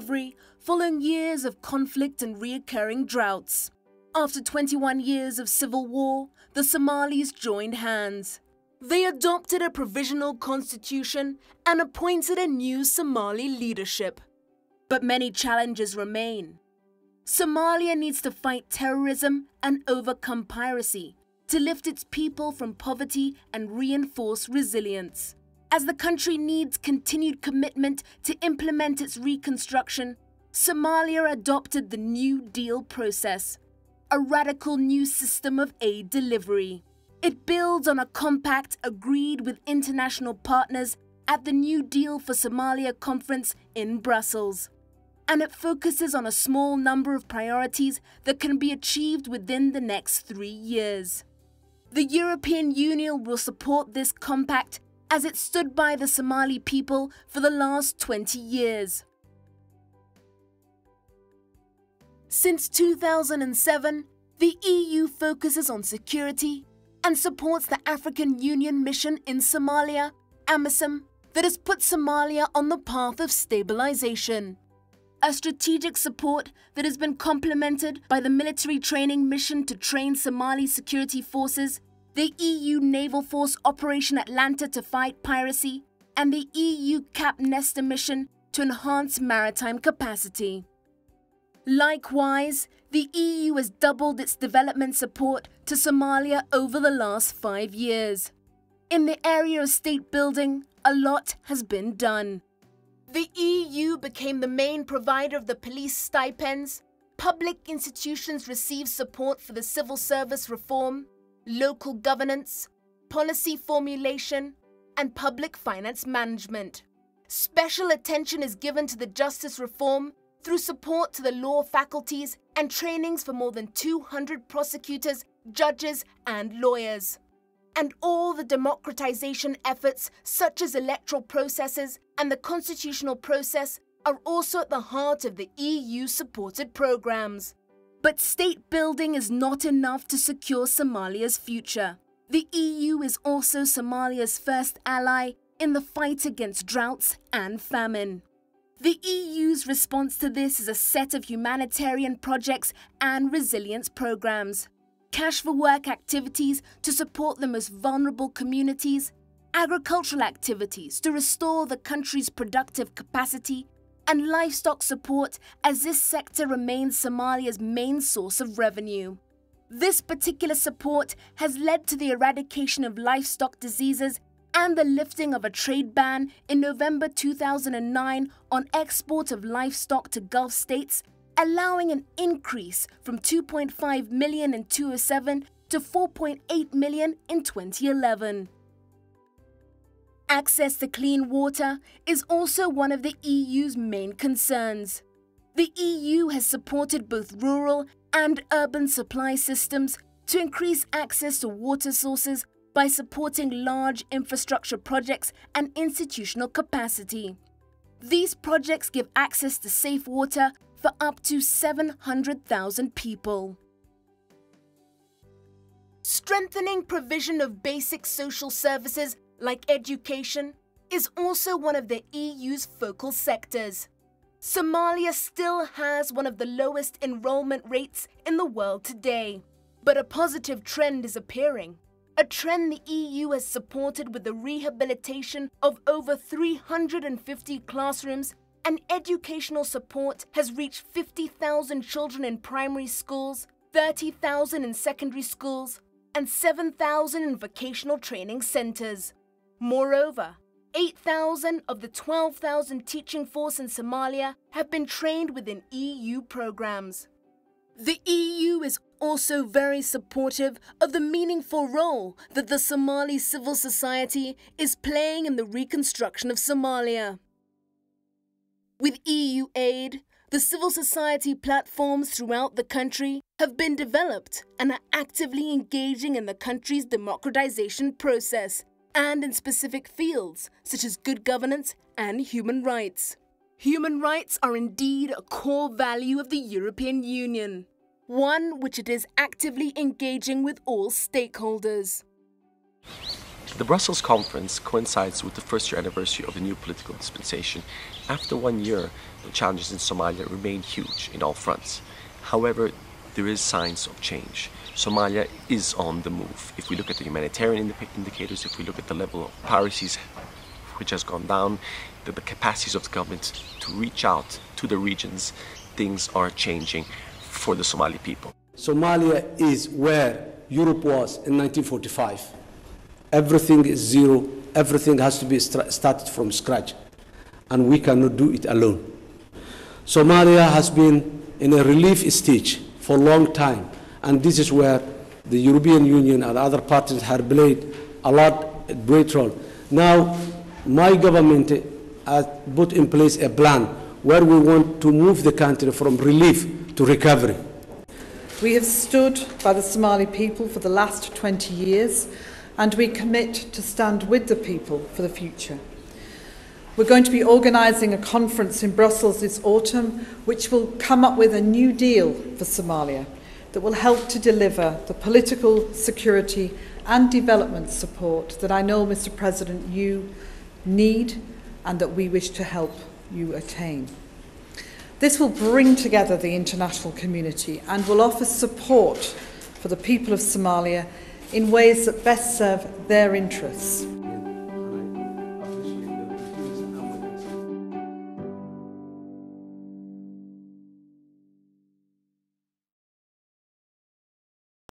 recovery following years of conflict and reoccurring droughts. After 21 years of civil war, the Somalis joined hands. They adopted a provisional constitution and appointed a new Somali leadership. But many challenges remain. Somalia needs to fight terrorism and overcome piracy to lift its people from poverty and reinforce resilience. As the country needs continued commitment to implement its reconstruction, Somalia adopted the New Deal process, a radical new system of aid delivery. It builds on a compact agreed with international partners at the New Deal for Somalia conference in Brussels. And it focuses on a small number of priorities that can be achieved within the next 3 years. The European Union will support this compact as it stood by the Somali people for the last 20 years. Since 2007, the EU focuses on security and supports the African Union mission in Somalia, AMISOM, that has put Somalia on the path of stabilization. A strategic support that has been complemented by the military training mission to train Somali security forces, the EU Naval Force Operation Atlanta to fight piracy, and the EU Cap Nestor mission to enhance maritime capacity. Likewise, the EU has doubled its development support to Somalia over the last 5 years. In the area of state building, a lot has been done. The EU became the main provider of the police stipends, public institutions receive support for the civil service reform, local governance, policy formulation, and public finance management. Special attention is given to the justice reform through support to the law faculties and trainings for more than 200 prosecutors, judges, and lawyers. And all the democratization efforts, such as electoral processes and the constitutional process, are also at the heart of the EU-supported programs. But state building is not enough to secure Somalia's future. The EU is also Somalia's first ally in the fight against droughts and famine. The EU's response to this is a set of humanitarian projects and resilience programs. Cash for work activities to support the most vulnerable communities, agricultural activities to restore the country's productive capacity, and livestock support as this sector remains Somalia's main source of revenue. This particular support has led to the eradication of livestock diseases and the lifting of a trade ban in November 2009 on export of livestock to Gulf states, allowing an increase from 2.5 million in 2007 to 4.8 million in 2011. Access to clean water is also one of the EU's main concerns. The EU has supported both rural and urban supply systems to increase access to water sources by supporting large infrastructure projects and institutional capacity. These projects give access to safe water for up to 700,000 people. Strengthening provision of basic social services like education is also one of the EU's focal sectors. Somalia still has one of the lowest enrollment rates in the world today, but a positive trend is appearing. A trend the EU has supported with the rehabilitation of over 350 classrooms, and educational support has reached 50,000 children in primary schools, 30,000 in secondary schools, and 7,000 in vocational training centers. Moreover, 8,000 of the 12,000 teaching force in Somalia have been trained within EU programs. The EU is also very supportive of the meaningful role that the Somali civil society is playing in the reconstruction of Somalia. With EU aid, the civil society platforms throughout the country have been developed and are actively engaging in the country's democratization process and in specific fields such as good governance and human rights. Human rights are indeed a core value of the European Union, one which it is actively engaging with all stakeholders. The Brussels conference coincides with the first-year anniversary of the new political dispensation. After 1 year, the challenges in Somalia remain huge in all fronts. However, there is signs of change. Somalia is on the move. If we look at the humanitarian indicators, if we look at the level of piracies, which has gone down, the capacities of the government to reach out to the regions, things are changing for the Somali people. Somalia is where Europe was in 1945. Everything is zero. Everything has to be started from scratch. And we cannot do it alone. Somalia has been in a relief stage for a long time. And this is where the European Union and other parties have played a great role. Now, my government has put in place a plan where we want to move the country from relief to recovery. We have stood by the Somali people for the last 20 years, and we commit to stand with the people for the future. We're going to be organising a conference in Brussels this autumn, which will come up with a new deal for Somalia that will help to deliver the political, security and development support that I know, Mr. President, you need and that we wish to help you attain. This will bring together the international community and will offer support for the people of Somalia in ways that best serve their interests.